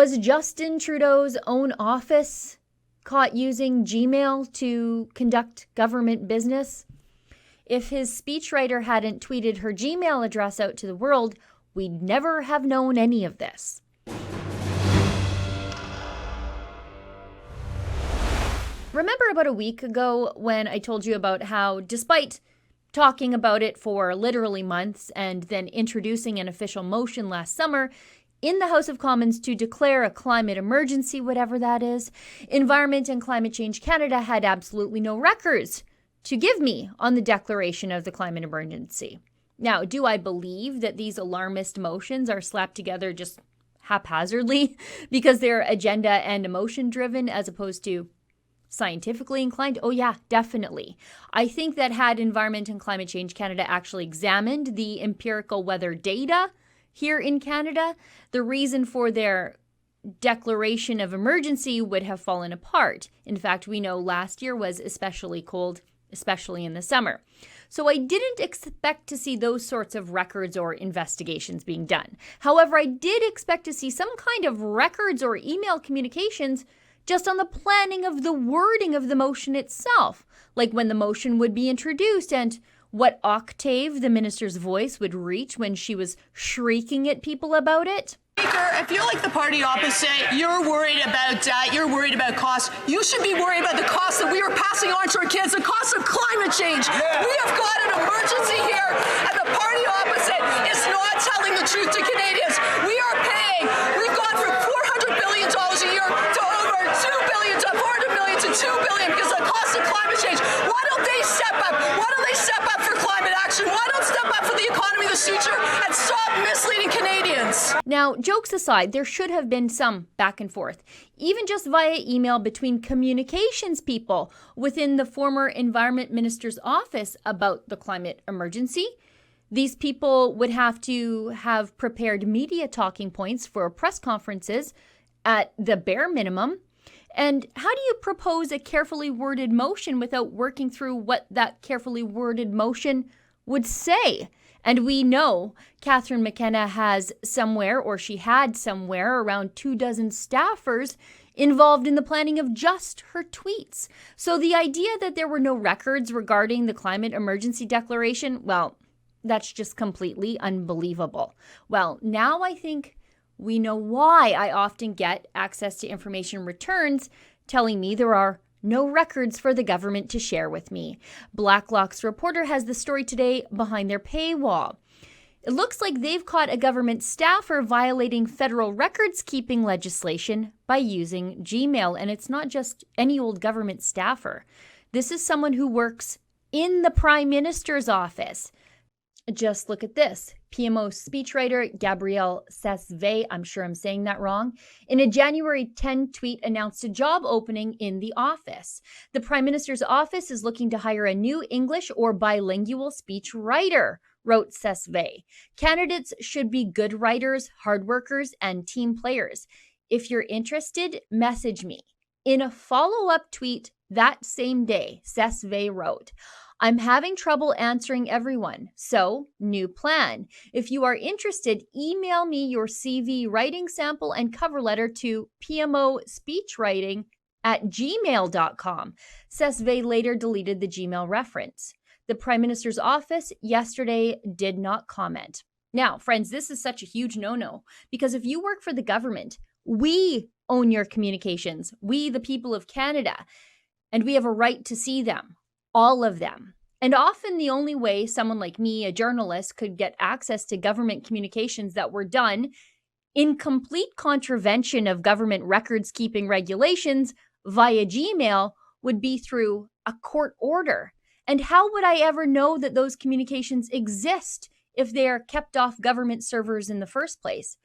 Was Justin Trudeau's own office caught using Gmail to conduct government business? If his speechwriter hadn't tweeted her Gmail address out to the world, we'd never have known any of this. Remember about a week ago when I told you about how, despite talking about it for literally months and then introducing an official motion last summer in the House of Commons to declare a climate emergency, whatever that is, Environment and Climate Change Canada had absolutely no records to give me on the declaration of the climate emergency. Now, do I believe that these alarmist motions are slapped together just haphazardly because they're agenda and emotion driven as opposed to scientifically inclined? Oh yeah, definitely. I think that had Environment and Climate Change Canada actually examined the empirical weather data here in Canada, the reason for their declaration of emergency would have fallen apart. In fact, we know last year was especially cold, especially in the summer. So I didn't expect to see those sorts of records or investigations being done. However, I did expect to see some kind of records or email communications just on the planning of the wording of the motion itself, like when the motion would be introduced and what octave the minister's voice would reach when she was shrieking at people about it. Speaker, I feel like the party opposite, you're worried about costs. You should be worried about the costs that we are passing on to our kids, the cost of climate change. Yeah. We have got an emergency here, and the party opposite is not telling the truth to Canadians. We are paying, we've gone from $400 billion a year to over $2 billion, to $400 million to $2 billion because of the cost of climate change. Why don't they step up? Why don't they step up for climate action? Why don't step up for the economy of the future and stop misleading Canadians? Now, jokes aside, there should have been some back and forth, even just via email between communications people within the former Environment Minister's office about the climate emergency. These people would have to have prepared media talking points for press conferences at the bare minimum. And how do you propose a carefully worded motion without working through what that carefully worded motion would say? And we know Catherine McKenna has somewhere, or she had somewhere, around 24 staffers involved in the planning of just her tweets. So the idea that there were no records regarding the climate emergency declaration, well, that's just completely unbelievable. Well, now I think we know why I often get access to information returns telling me there are no records for the government to share with me. Blacklocks reporter has the story today behind their paywall. It looks like they've caught a government staffer violating federal records-keeping legislation by using Gmail. And it's not just any old government staffer. This is someone who works in the Prime Minister's office. Just look at this. PMO speechwriter Gabrielle Sesve, I'm sure I'm saying that wrong, in a January 10 tweet announced a job opening in the office. The Prime Minister's office is looking to hire a new English or bilingual speechwriter, wrote Sesve. Candidates should be good writers, hard workers, and team players. If you're interested, message me. In a follow-up tweet that same day, Sesve wrote, I'm having trouble answering everyone, so new plan. If you are interested, email me your CV writing sample and cover letter to pmospeechwriting@gmail.com. Sesve later deleted the Gmail reference. The Prime Minister's office yesterday did not comment. Now, friends, this is such a huge no-no because if you work for the government, we own your communications, we the people of Canada, and we have a right to see them. All of them. And often the only way someone like me, a journalist, could get access to government communications that were done in complete contravention of government records-keeping regulations via Gmail would be through a court order. And how would I ever know that those communications exist if they are kept off government servers in the first place?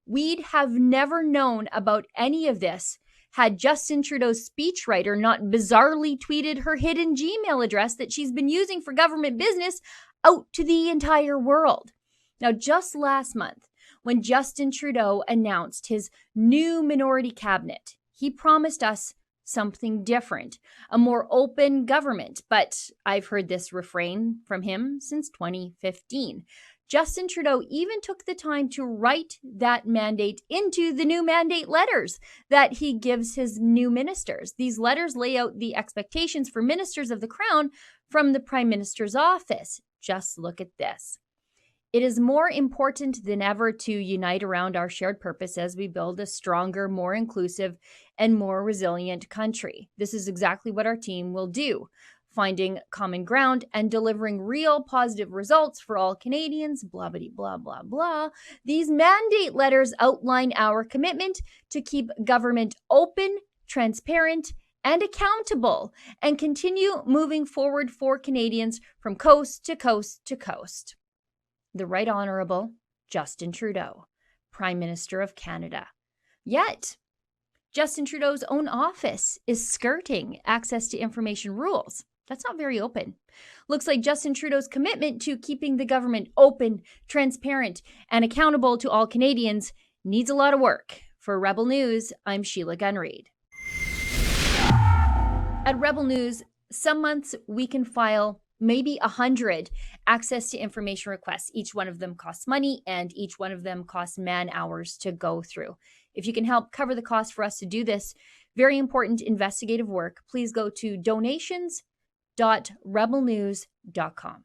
We'd have never known about any of this had Justin Trudeau's speechwriter not bizarrely tweeted her hidden Gmail address that she's been using for government business out to the entire world. Now, just last month, when Justin Trudeau announced his new minority cabinet, he promised us something different, a more open government. But I've heard this refrain from him since 2015. Justin Trudeau even took the time to write that mandate into the new mandate letters that he gives his new ministers. These letters lay out the expectations for ministers of the Crown from the Prime Minister's office. Just look at this. It is more important than ever to unite around our shared purpose as we build a stronger, more inclusive, and more resilient country. This is exactly what our team will do. Finding common ground and delivering real positive results for all Canadians, blah, blah, blah, blah, blah. These mandate letters outline our commitment to keep government open, transparent, and accountable, and continue moving forward for Canadians from coast to coast to coast. The Right Honourable Justin Trudeau, Prime Minister of Canada. Yet, Justin Trudeau's own office is skirting access to information rules. That's not very open. Looks like Justin Trudeau's commitment to keeping the government open, transparent, and accountable to all Canadians needs a lot of work. For Rebel News, I'm Sheila Gunn Reid. At Rebel News, some months we can file maybe 100 access to information requests. Each one of them costs money, and each one of them costs man-hours to go through. If you can help cover the cost for us to do this very important investigative work, please go to donations.rebelnews.com.